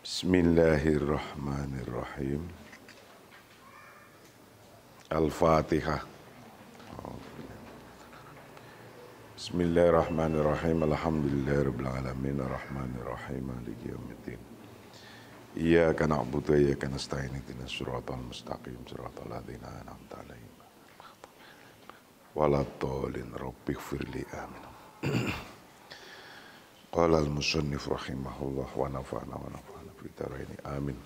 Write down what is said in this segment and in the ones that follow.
Bismillahirrahmanirrahim. Al-Fatihah. Bismillahirrahmanirrahim. Alhamdulillahirabbil alamin arrahmanirrahim maliki yaumiddin. Iyyaka na'budu wa iyyaka nasta'in ihdinas siratal mustaqim siratal ladzina an'amta 'alaihim waladdallin rabbighfirli amin. Qala al-musannif rahimahullah wa nafa'ana wa nafa'ana ini amin.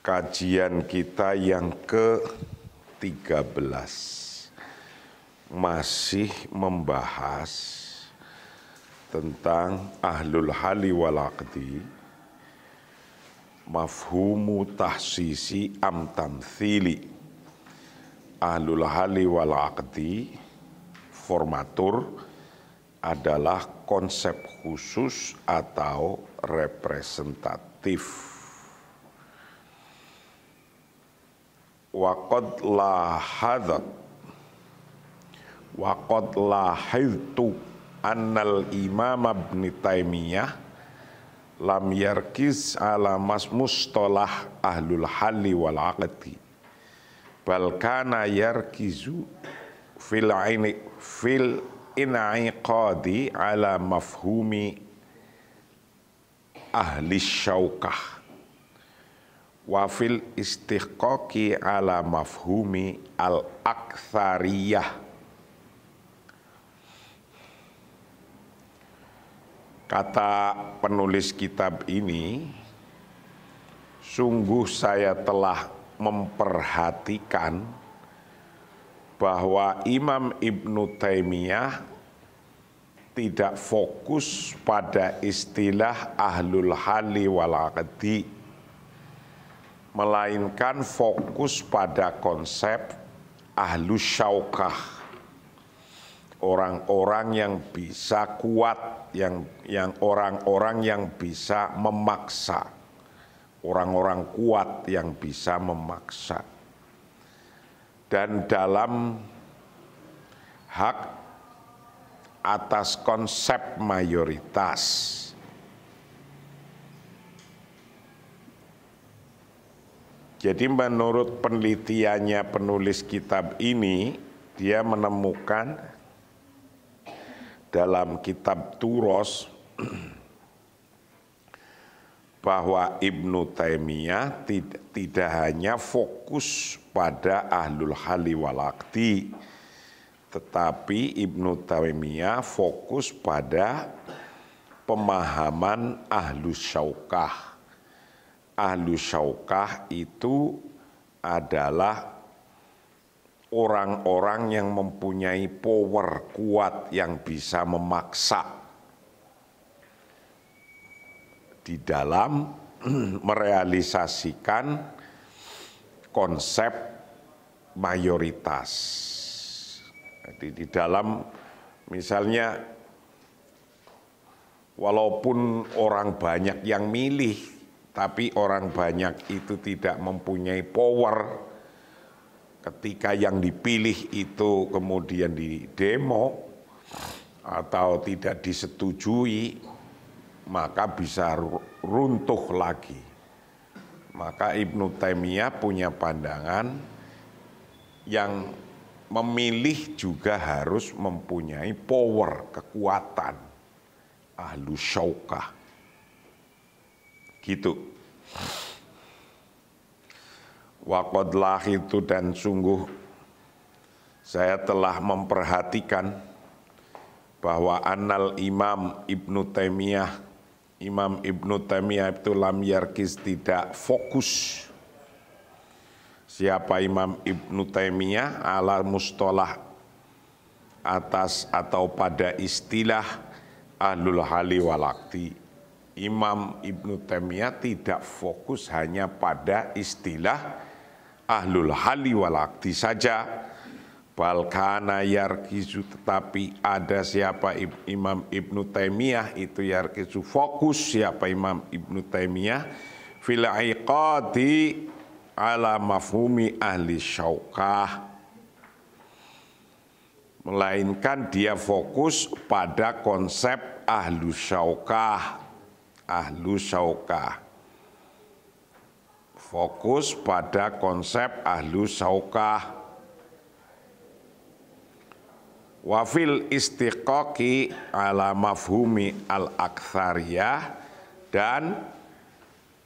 Kajian kita yang ke-13 masih membahas tentang ahlul hali wal aqdi, mafhumu tahsisi am tamthili. Ahlul hali wal aqdi formatur adalah konsep khusus atau representatif. Waqad lahadtu annal Imam Ibn Taimiyah lam yarkiz ala mustalah ahlul halli wal aqdi bal kana yarkizu fil in'iqadi ala mafhumi ahli syaukah wa fil istiqaqi ala mafhumi al-aktsariyah. Kata penulis kitab ini, sungguh saya telah memperhatikan bahwa Imam Ibn Taimiyah tidak fokus pada istilah ahlul hali wal aqdi, melainkan fokus pada konsep ahlus syaukah, orang-orang yang bisa kuat, yang orang-orang yang bisa memaksa, orang-orang kuat yang bisa memaksa. Dan dalam hak atas konsep mayoritas, jadi menurut penelitiannya penulis kitab ini, dia menemukan dalam kitab Turos bahwa Ibnu Taimiyah tidak hanya fokus pada ahlul hali wal aqdi, tetapi Ibnu Taimiyah fokus pada pemahaman ahlus syaukah. Ahlus syaukah itu adalah orang-orang yang mempunyai power kuat yang bisa memaksa di dalam merealisasikan konsep mayoritas. Jadi di dalam misalnya walaupun orang banyak yang milih, tapi orang banyak itu tidak mempunyai power, ketika yang dipilih itu kemudian didemo atau tidak disetujui, maka bisa runtuh lagi. Maka Ibnu Taimiyah punya pandangan yang memilih juga harus mempunyai power, kekuatan, ahlus syaukah. Gitu. Waqad lahitu, dan sungguh saya telah memperhatikan bahwa annal Imam Ibnu Taimiyah, Imam Ibnu Taimiyah itu lam yarkiz, tidak fokus. Siapa Imam Ibnu Taimiyah? Ala mustalah, atas atau pada istilah ahlul hali wal aqdi. Imam Ibnu Taimiyah tidak fokus hanya pada istilah ahlul hali wal aqdi saja. Bal kana yarkizu, tetapi ada siapa Imam Ibnu Taimiyah itu yarkizu, fokus siapa Imam Ibnu Taimiyah fil iqadi ala mafhumi ahli syaukah, melainkan dia fokus pada konsep ahlu syaukah, ahlu syaukah. Fokus pada konsep ahlu syaukah. Wafil istiqaqi ala mafhumi al-aktsariyah, dan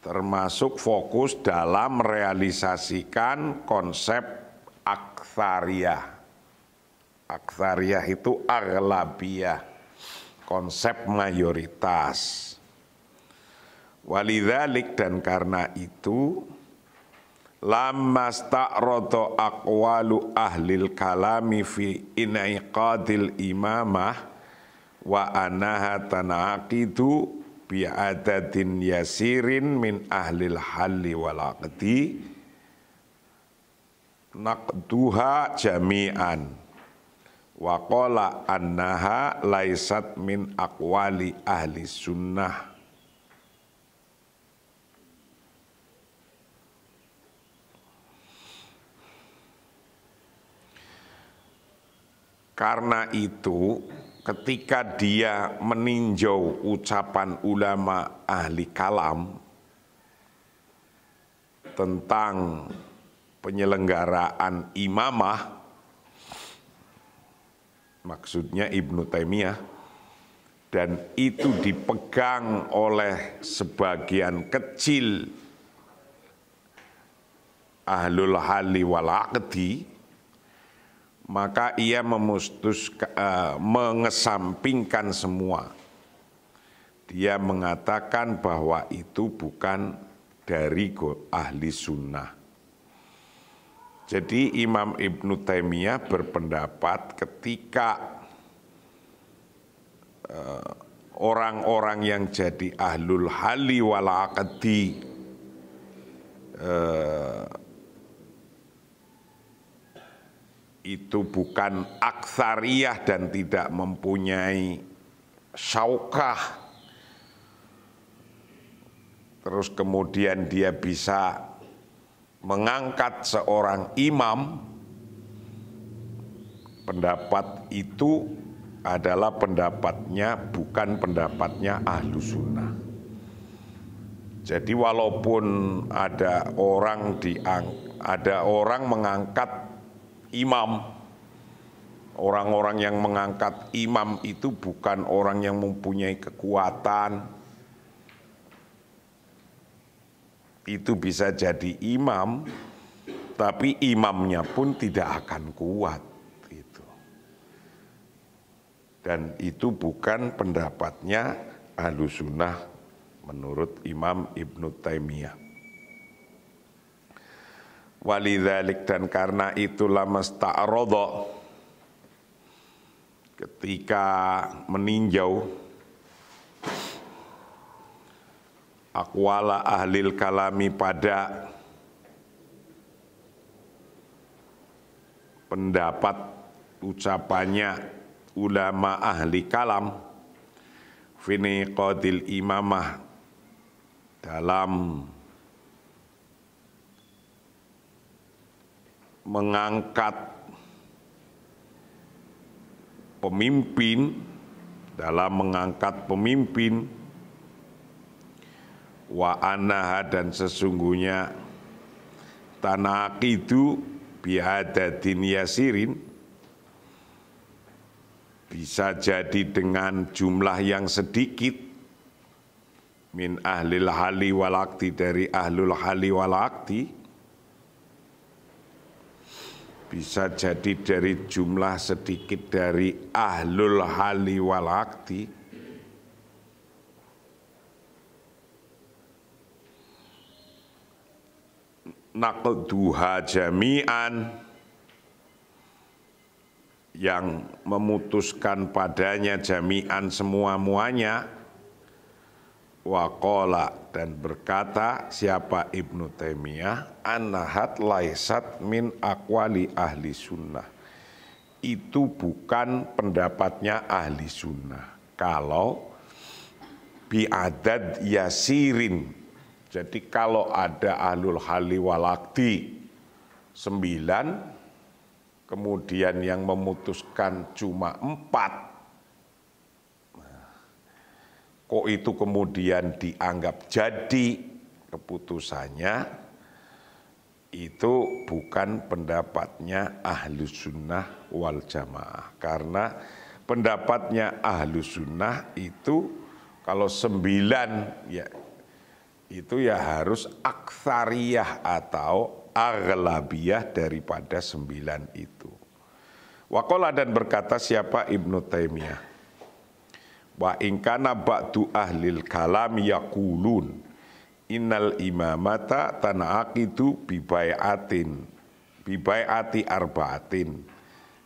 termasuk fokus dalam merealisasikan konsep aktsariyah. Aktsariyah itu aghlabiyah, konsep mayoritas. Walidzalik, dan karena itu, lamma sta'rada aqwalu ahlil kalami fi inaiqadil imamah wa anaha tanaqidu bi'adadin yasirin min ahlil halli wal aqdi naqduha jami'an wa qala annaha laisat min aqwali ahli sunnah. Karena itu, ketika dia meninjau ucapan ulama ahli kalam tentang penyelenggaraan imamah, maksudnya Ibnu Taimiyah, dan itu dipegang oleh sebagian kecil ahlul halli wal aqdi, maka ia mengesampingkan semua. Dia mengatakan bahwa itu bukan dari ahli sunnah. Jadi Imam Ibnu Taimiyah berpendapat ketika orang-orang yang jadi ahlul halli wal aqdi itu bukan aktsariyah dan tidak mempunyai syaukah, terus kemudian dia bisa mengangkat seorang imam, pendapat itu adalah pendapatnya, bukan pendapatnya ahlu sunnah. Jadi walaupun ada orang mengangkat imam, orang-orang yang mengangkat imam itu bukan orang yang mempunyai kekuatan, itu bisa jadi imam, tapi imamnya pun tidak akan kuat. Gitu. Dan itu bukan pendapatnya Ahlus Sunnah menurut Imam Ibnu Taimiyah. Walidzalik, dan karena itulah masta'radha, ketika meninjau aqwala ahlil kalami pada pendapat ucapannya ulama ahli kalam fini qadil imamah, dalam mengangkat pemimpin, wa anaha, dan sesungguhnya tanaqidu bi'adadin yasirin, bisa jadi dengan jumlah yang sedikit, min ahlil hali wal aqdi, dari ahlul hali wal aqdi, bisa jadi dari jumlah sedikit dari ahlul hali wal aqdi, naqduha jami'an, yang memutuskan padanya jami'an semua-muanya, waqala, dan berkata siapa Ibnu Taimiyah, annahat laisat min aqwali ahli sunnah, itu bukan pendapatnya ahli sunnah kalau bi'adad yasirin. Jadi kalau ada ahlul hali wal aqdi 9, kemudian yang memutuskan cuma 4, kok itu kemudian dianggap jadi keputusannya, itu bukan pendapatnya Ahlus Sunnah wal Jamaah. Karena pendapatnya Ahlus Sunnah itu kalau 9 ya itu ya harus aktsariyah atau aghlabiyah daripada 9 itu. Waqala, dan berkata siapa Ibnu Taimiyah, wa in kana ba'du ahlil kalam yaqulun innal imamata tanaaqidu bi bai'ati arba'atin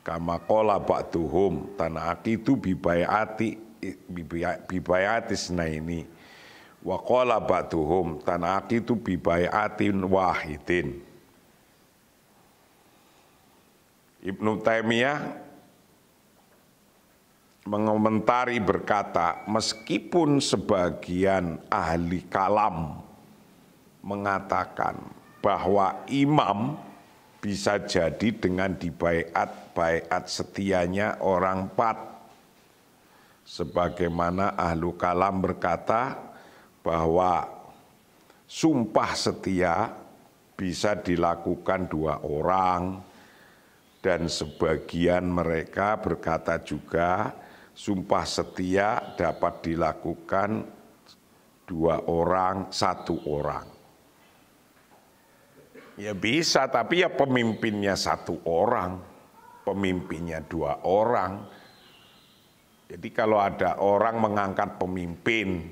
kama qala ba'duhum tanaaqidu bi bai'ati snaini wa qala ba'duhum tanaaqidu bi bai'atin wahidin. Ibnu Taimiyah mengomentari berkata, meskipun sebagian ahli kalam mengatakan bahwa imam bisa jadi dengan baiat setianya orang 4. Sebagaimana ahlu kalam berkata bahwa sumpah setia bisa dilakukan 2 orang, dan sebagian mereka berkata juga sumpah setia dapat dilakukan 2 orang, 1 orang. Ya bisa, tapi ya pemimpinnya 1 orang, pemimpinnya 2 orang. Jadi kalau ada orang mengangkat pemimpin,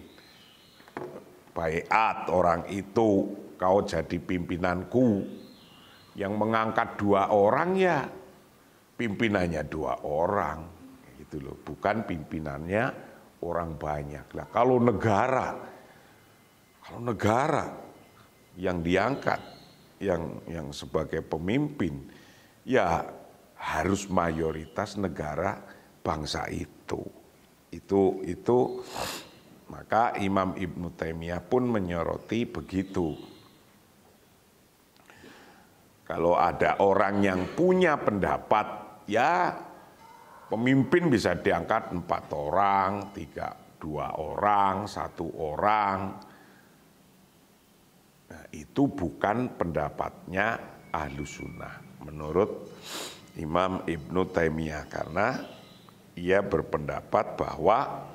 baiat orang itu, kau jadi pimpinanku. Yang mengangkat 2 orang ya pimpinannya 2 orang, gitu loh, bukan pimpinannya orang banyak. Lah kalau negara yang diangkat, yang sebagai pemimpin, ya harus mayoritas negara bangsa itu. Maka Imam Ibnu Taimiyah pun menyoroti begitu. Kalau ada orang yang punya pendapat, ya pemimpin bisa diangkat 4 orang, 2 orang, 1 orang. Nah, itu bukan pendapatnya Ahlus Sunnah menurut Imam Ibnu Taimiyah, karena ia berpendapat bahwa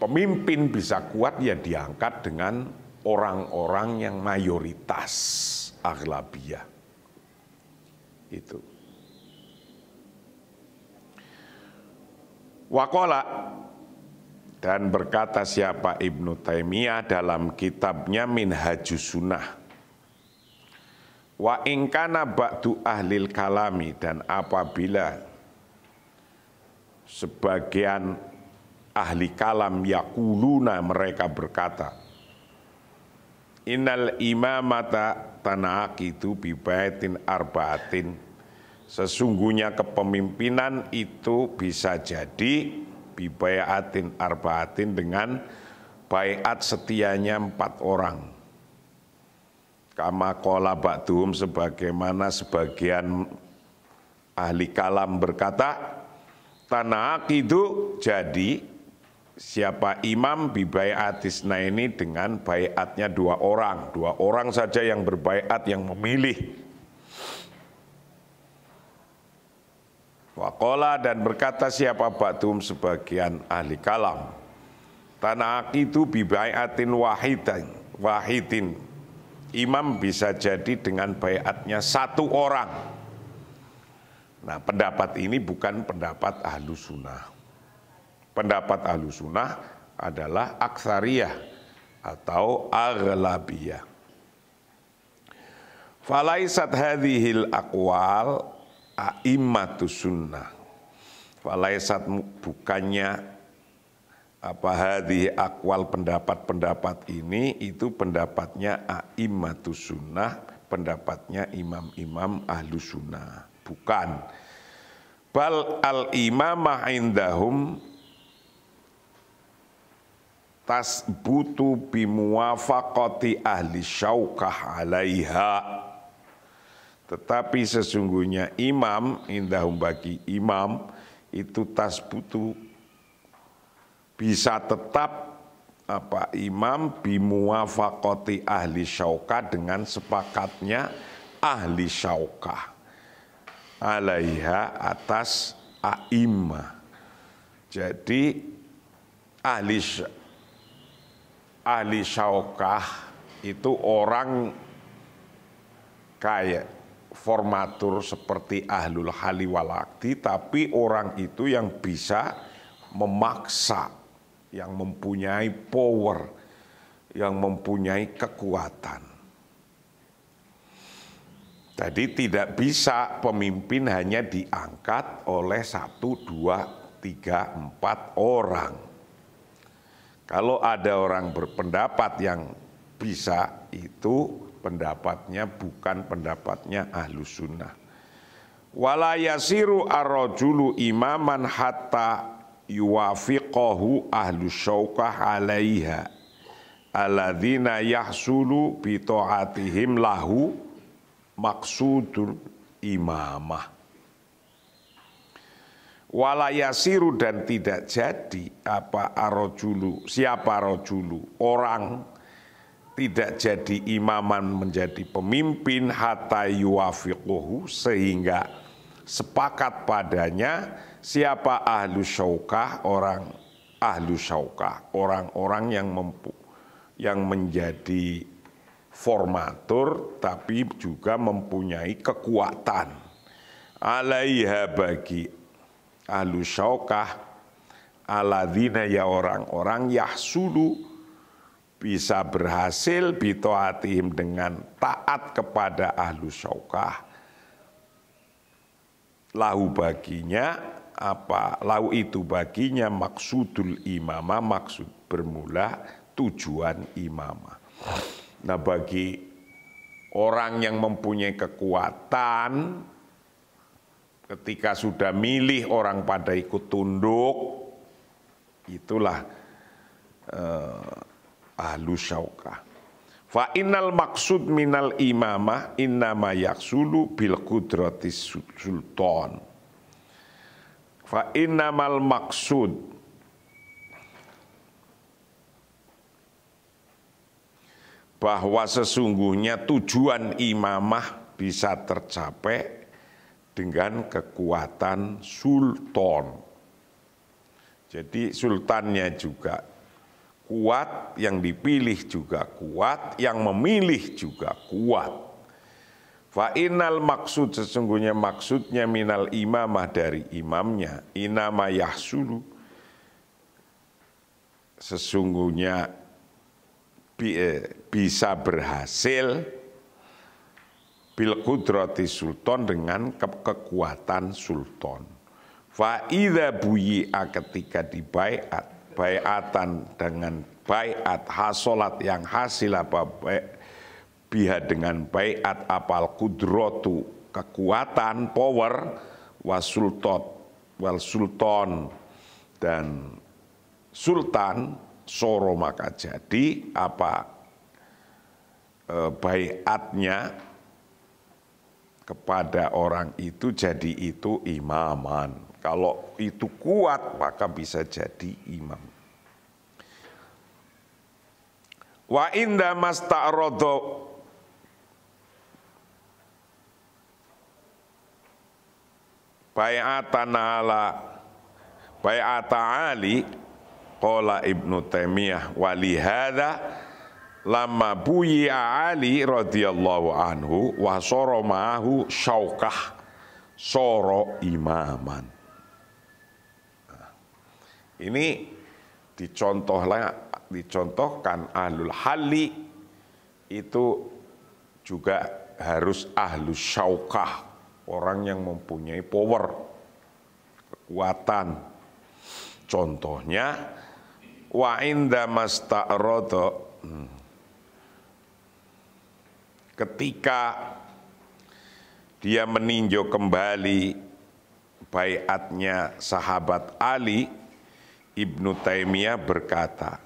pemimpin bisa kuat ya diangkat dengan orang-orang yang mayoritas aghlabiyah. Itu. Waqala, dan berkata siapa Ibnu Taimiyah dalam kitabnya Minhajus Sunnah, wa in kana ba'du ahlil kalami, dan apabila sebagian ahli kalam yaquluna, mereka berkata, innal imamata tanaqidu bi bai'atin arba'atin, sesungguhnya kepemimpinan itu bisa jadi bi bai'atin arba'atin, dengan baiat setianya 4 orang. Kama qala ba'duhum, sebagaimana sebagian ahli kalam berkata, tanaqidu, jadi siapa imam bibaiatisna ini dengan baiatnya 2 orang. 2 orang saja yang berbaiat, yang memilih. Waqala, dan berkata siapa ba'dhum sebagian ahli kalam, tanaqidu bibaiatin wahidin, imam bisa jadi dengan baiatnya 1 orang. Nah, pendapat ini bukan pendapat Ahlus Sunnah. Pendapat Ahlus Sunnah adalah aktsariyah atau aghlabiyah. Falaisat hadhil aqwal a'immatus sunnah. Falaisat, bukannya hadhihi aqwal, pendapat-pendapat ini itu pendapatnya a'immatus sunnah, pendapatnya imam-imam Ahlus Sunnah. Bukan. Bal al-imamah indahum tasbutu bimuwafaqati ahli syaukah alaiha. Tetapi sesungguhnya imam, indahum bagi imam, itu tasbutu bisa tetap imam bimuwafaqati ahli syaukah, dengan sepakatnya ahli syaukah alaiha atas a'immah. Jadi ahli syaukah itu orang kayak formatur seperti ahlul hali wal aqdi, tapi orang itu yang bisa memaksa, yang mempunyai power, yang mempunyai kekuatan. Jadi tidak bisa pemimpin hanya diangkat oleh 1, 2, 3, 4 orang. Kalau ada orang berpendapat yang bisa, itu pendapatnya bukan pendapatnya Ahlus Sunnah. Wala yasiru ar-rajulu imaman hatta yuwafiqahu ahlus syaukah alaiha alladzina yahsulu bi ta'atihim lahu maksudul imamah. Wala yasiru, dan tidak jadi siapa rajulu, orang tidak jadi imaman, menjadi pemimpin, hatta yuwafiquhu, sehingga sepakat padanya siapa ahlu syaukah, orang ahlu syaukah, orang-orang yang menjadi formatur tapi juga mempunyai kekuatan. Alaiha, bagi ahlu syaukah, alladzina, ya orang-orang, yahsulu, bisa berhasil bitoatihim, dengan taat kepada ahlu syaukah, lahu, baginya lahu itu baginya maksudul imamah, maksud bermula tujuan imamah. Nah, bagi orang yang mempunyai kekuatan, ketika sudah milih orang pada ikut tunduk, itulah ahlu syaukah. Fa innal maksud minal imamah innama yaksulu bil qudratis sultan. Fa innamal maksud, bahwa sesungguhnya tujuan imamah bisa tercapai dengan kekuatan sultan. Jadi sultannya juga kuat, yang dipilih juga kuat, yang memilih juga kuat. Fa innal maksud, sesungguhnya maksudnya minal imamah, dari imamnya, inama yahsulu, sesungguhnya bisa berhasil bil qudrati sultan, dengan kekuatan sultan. Fa idza buyi'a, ketika dibaiat, baiatan dengan baiat, hasolat yang hasil biha dengan baiat, apal qudratu, kekuatan, power, wal sultan, dan sultan, soro, maka jadi baiatnya kepada orang itu, jadi itu imaman. Kalau itu kuat, maka bisa jadi imam. Wa inda masta'rodo, bai'atan ala bai'ata Ali, qala Ibnu Taimiyah, walihada lama buyi'a Ali radhiyallahu anhu wa soro ma'ahu syaukah soro imaman. Ini dicontohkan ahlul halli itu juga harus ahlus syaukah, orang yang mempunyai power, kekuatan. Contohnya wa inda masta'rodo, ketika dia meninjau kembali baiatnya sahabat Ali, Ibnu Taimiyah berkata,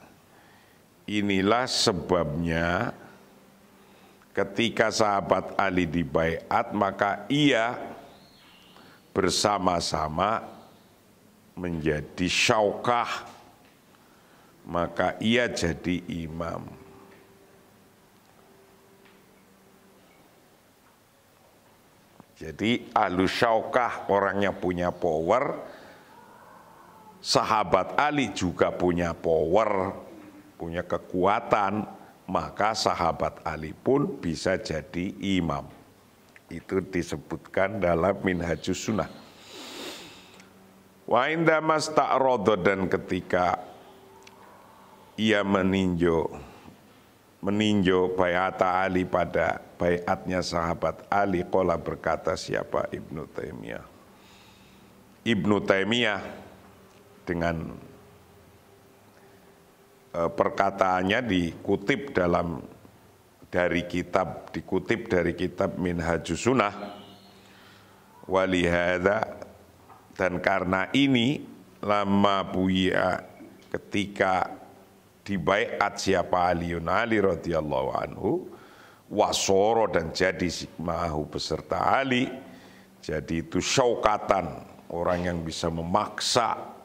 inilah sebabnya ketika sahabat Ali dibaiat, maka ia bersama-sama menjadi syaukah maka ia jadi imam. Jadi ahlu syaukah orangnya punya power, sahabat Ali juga punya power, punya kekuatan, maka sahabat Ali pun bisa jadi imam. Itu disebutkan dalam Minhajus Sunnah. Wa inda masta'rodo, dan ketika ia meninjau bai'ata Ali pada bai'atnya sahabat Ali, qala berkata siapa Ibnu Taimiyah. Ibnu Taimiyah dengan perkataannya dikutip dari kitab Minhajus Sunnah. Walihada, dan karena ini lama buya, ketika dibaiat siapa Aliun Ali radhiyallahu anhu, wasoro, dan jadi ma'ahu beserta Ali, jadi itu syaukatan, orang yang bisa memaksa,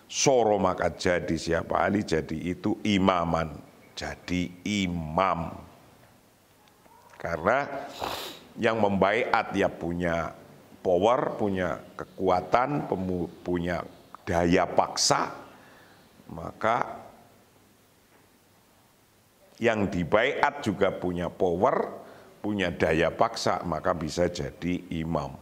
soro maka jadi siapa Ali, jadi itu imaman, jadi imam. Karena yang membaiat ya punya power, punya kekuatan, punya daya paksa, maka yang dibaiat juga punya power, punya daya paksa, maka bisa jadi imam.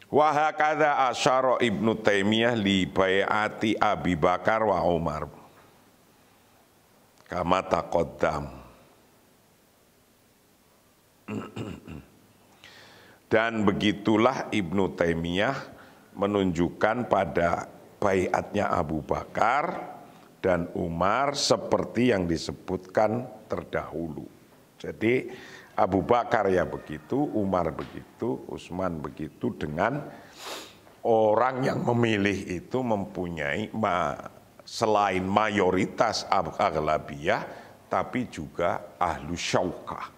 Wa hakadha asyara Ibnu Taimiyah li bai'ati Abi Bakar wa Umar kama taqaddam. Dan begitulah Ibnu Taimiyah menunjukkan pada baiatnya Abu Bakar dan Umar seperti yang disebutkan terdahulu. Jadi Abu Bakar ya begitu, Umar begitu, Utsman begitu, dengan orang yang memilih itu mempunyai selain mayoritas aghlabiyah, tapi juga ahlu syaukah.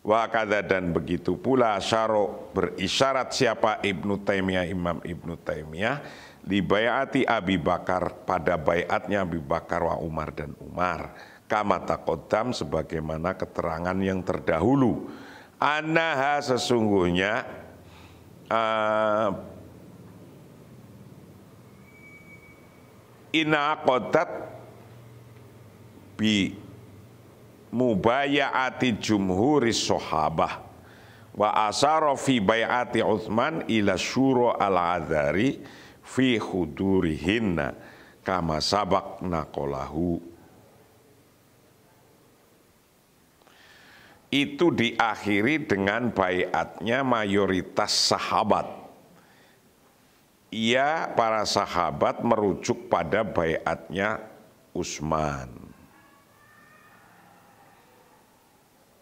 Wa kadza, dan begitu pula syaro berisyarat siapa Ibnu Taimiyah, Imam Ibnu Taimiyah, li bai'ati Abi Bakar, pada baiatnya Abi Bakar wa Umar dan Umar, kama taqaddam, sebagaimana keterangan yang terdahulu. Anaha, sesungguhnya inaqadat bi mubaya'ati jumhuris sahabah wa asara fi bai'ati Utsman ila syura al-adhari fi khudurihinna kama sabaq naqalahu. Itu diakhiri dengan bai'atnya mayoritas sahabat. Ia, para sahabat, merujuk pada bai'atnya Utsman.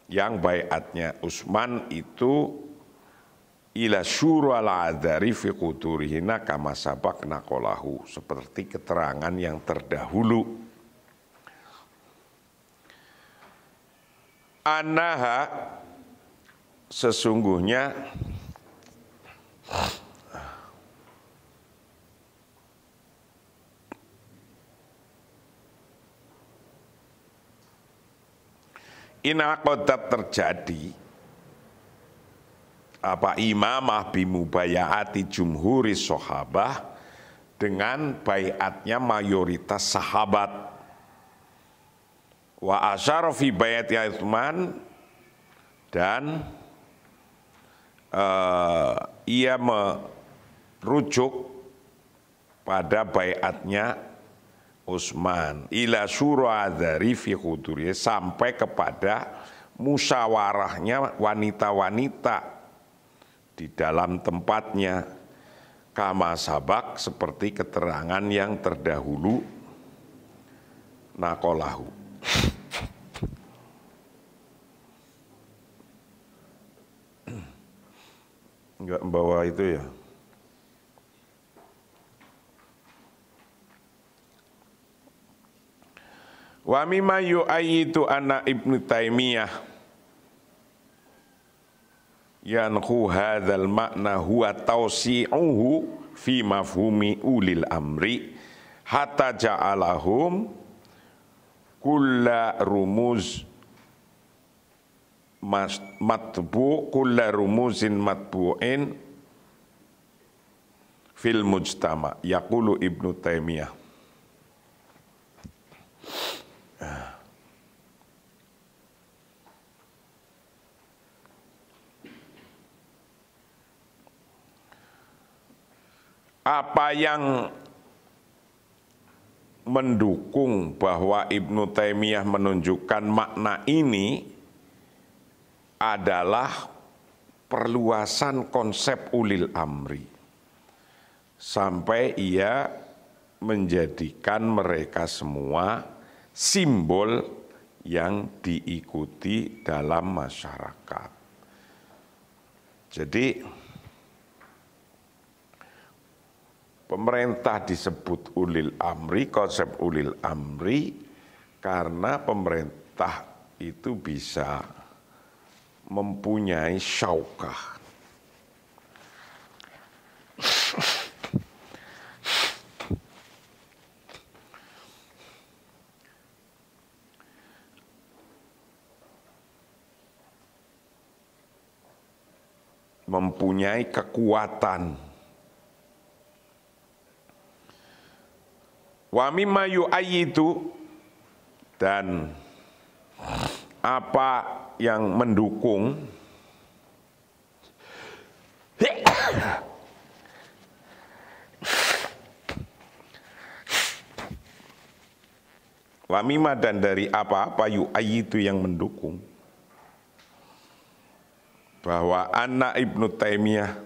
Yang bai'atnya Utsman itu ila syura al-adhari fi quturihina kama sabaq naqalahu, seperti keterangan yang terdahulu. Anaha, sesungguhnya inaqadat, terjadi imamah bimubayaati jumhuri sahabah, dengan baiatnya mayoritas sahabat. Wa asyara fi baiati Utsman, dan ia merujuk pada baiatnya Utsman ila syura dzari fi khuduri, sampai kepada musyawarahnya wanita-wanita di dalam tempatnya, kama sabak, seperti keterangan yang terdahulu, naqalahu. Enggak membawa itu ya. Wa mimma yu'ayyidu anna Ibnu Taimiyah, yanhu hadzal makna huwa tausi'uhu fi mafhumi ulil amri hatta ja'alahum kulla rumuz kulla rumuzin matbu'in fil mujtama. Yaqulu Ibnu Taimiyah. Apa yang mendukung bahwa Ibnu Taimiyah menunjukkan makna ini adalah perluasan konsep ulil amri. Sampai ia menjadikan mereka semua simbol yang diikuti dalam masyarakat. Jadi pemerintah disebut ulil amri, konsep ulil amri, karena pemerintah itu bisa mempunyai syaukah. Mempunyai kekuatan. Wa mimma yu'ayyidu, dan apa yang mendukung wa mimma, dan dari apa-apa yu'ayyidu yang mendukung bahwa anak Ibnu Taimiyah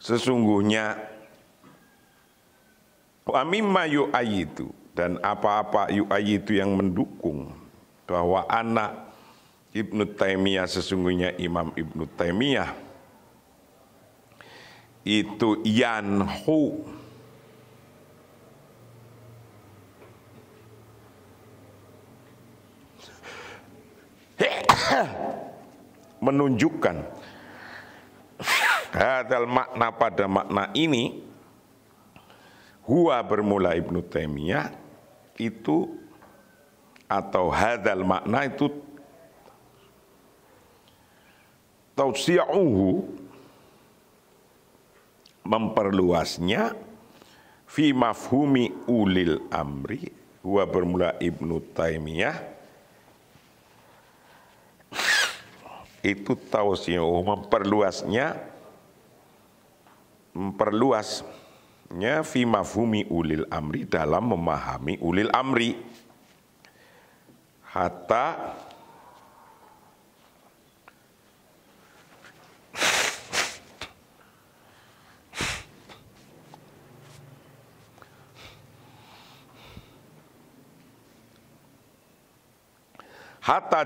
sesungguhnya wa mimma yu'ayyidu, dan apa-apa yu'ayyidu yang mendukung bahwa anak Ibnu Taimiyah, sesungguhnya Imam Ibnu Taimiyah itu yanhu, menunjukkan hadzal makna, pada makna ini, huwa bermula Ibnu Taimiyah itu, atau hadzal makna itu tausi'uhu, memperluasnya, fi mafhumi ulil amri, huwa bermula Ibnu Taimiyah itu tausi'uhu, memperluasnya fi mafhumi ulil amri, dalam memahami ulil amri, hatta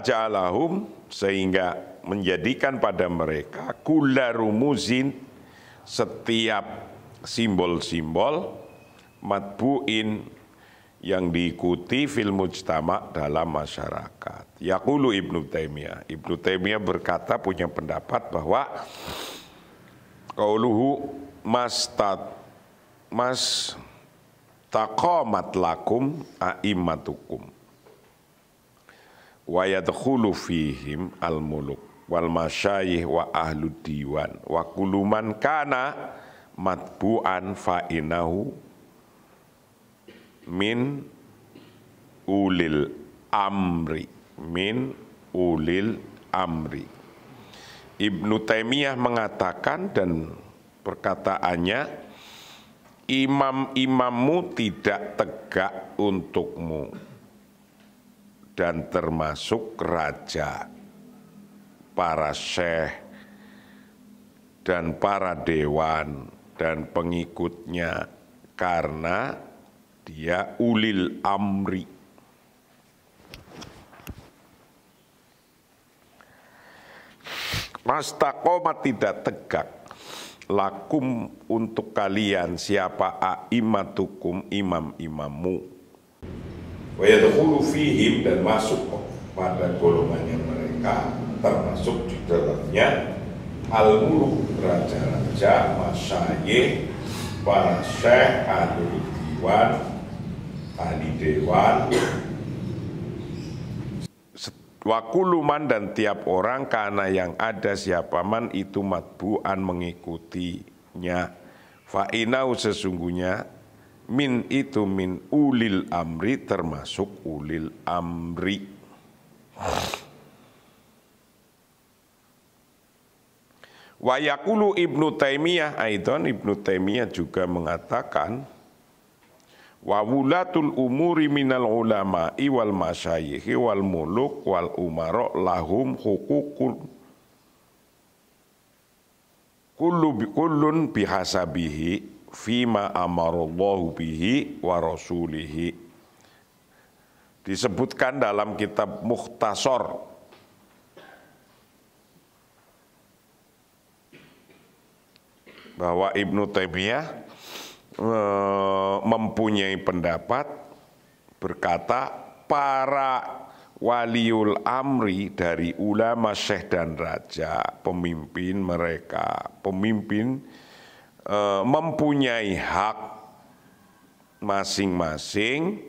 ja'alahum, sehingga menjadikan pada mereka kulla rumuzin, setiap simbol-simbol, matbu'in, yang diikuti fil mujtama, dalam masyarakat. Yaqulu Ibnu Taimiyah. Ibnu Taimiyah berkata, punya pendapat bahwa qauluhu mas taqamat lakum a'immatukum wa yadkhulu fihim al-muluk wal masyayikh wa ahlud diwan wa kullu man kana matbu'an fa innahu min ulil amri, min ulil amri. Ibnu Taimiyah mengatakan, dan perkataannya, imam-imammu tidak tegak untukmu, dan termasuk raja, para syekh, dan para dewan, dan pengikutnya, karena dia ulil amri. Mastaqomat, tidak tegak, lakum untuk kalian siapa a'immatukum imam-imammu. Wa yadkhulu fihim dan masuk pada golongannya mereka, termasuk di dalamnya al-muluk raja-raja, masyayikh, para syekh, ahli diwan, ahli dewan, wakuluman dan tiap orang karena yang ada siapaman itu matbu'an mengikutinya. Fa'inau sesungguhnya min itu min ulil amri termasuk ulil amri. Wa yaqulu Ibnu Taimiyah aidan, Ibnu Taimiyah juga mengatakan wa wulatul umuri minal ulama'i wal masyayikhi wal muluk wal umara lahum hukukun kullun bihasabihi fima amarallahu bihi wa rasulihi. Disebutkan dalam kitab Mukhtasar bahwa Ibnu Taimiyah mempunyai pendapat berkata para waliul amri dari ulama syekh dan raja, pemimpin mereka, pemimpin mempunyai hak masing-masing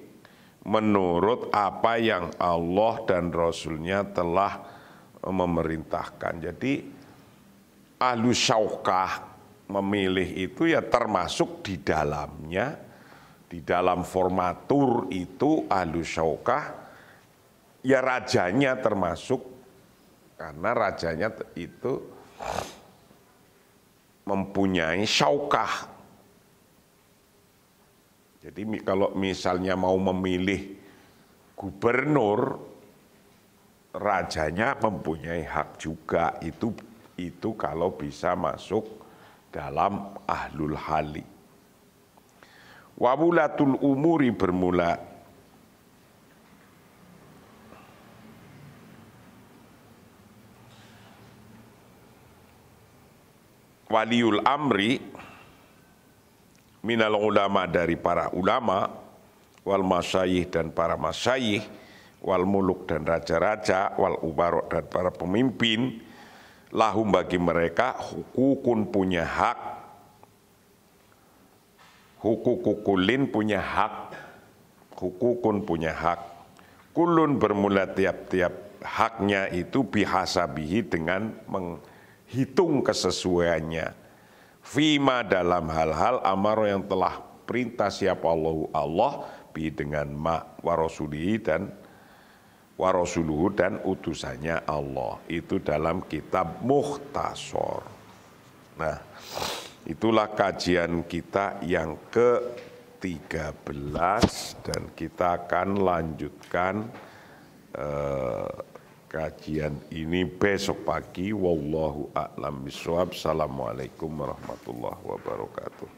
menurut apa yang Allah dan Rasulnya telah memerintahkan. Jadi ahlu syaukah memilih itu ya termasuk di dalamnya, di dalam formatur itu ahlu syaukah, ya rajanya termasuk, karena rajanya itu mempunyai syaukah. Jadi kalau misalnya mau memilih gubernur, rajanya mempunyai hak juga, itu kalau bisa masuk dalam ahlul hali. Wawulatul umuri bermula waliul amri minal ulama dari para ulama, wal masyayikh dan para masyayikh, wal muluk dan raja-raja, wal ubarok dan para pemimpin, lahum bagi mereka hukukun punya hak, hukukukulin punya hak, hukukun punya hak, kulun bermula tiap-tiap haknya itu bihasabihi dengan menghitung kesesuaiannya, fima dalam hal-hal amaro yang telah perintah siapa Allah bi dengan ma warasulihi dan warasuluhu dan utusannya Allah, itu dalam kitab Mukhtasar. Nah, itulah kajian kita yang ke-13 dan kita akan lanjutkan kajian ini besok pagi. Wallahu a'lam bishawab. Assalamualaikum warahmatullahi wabarakatuh.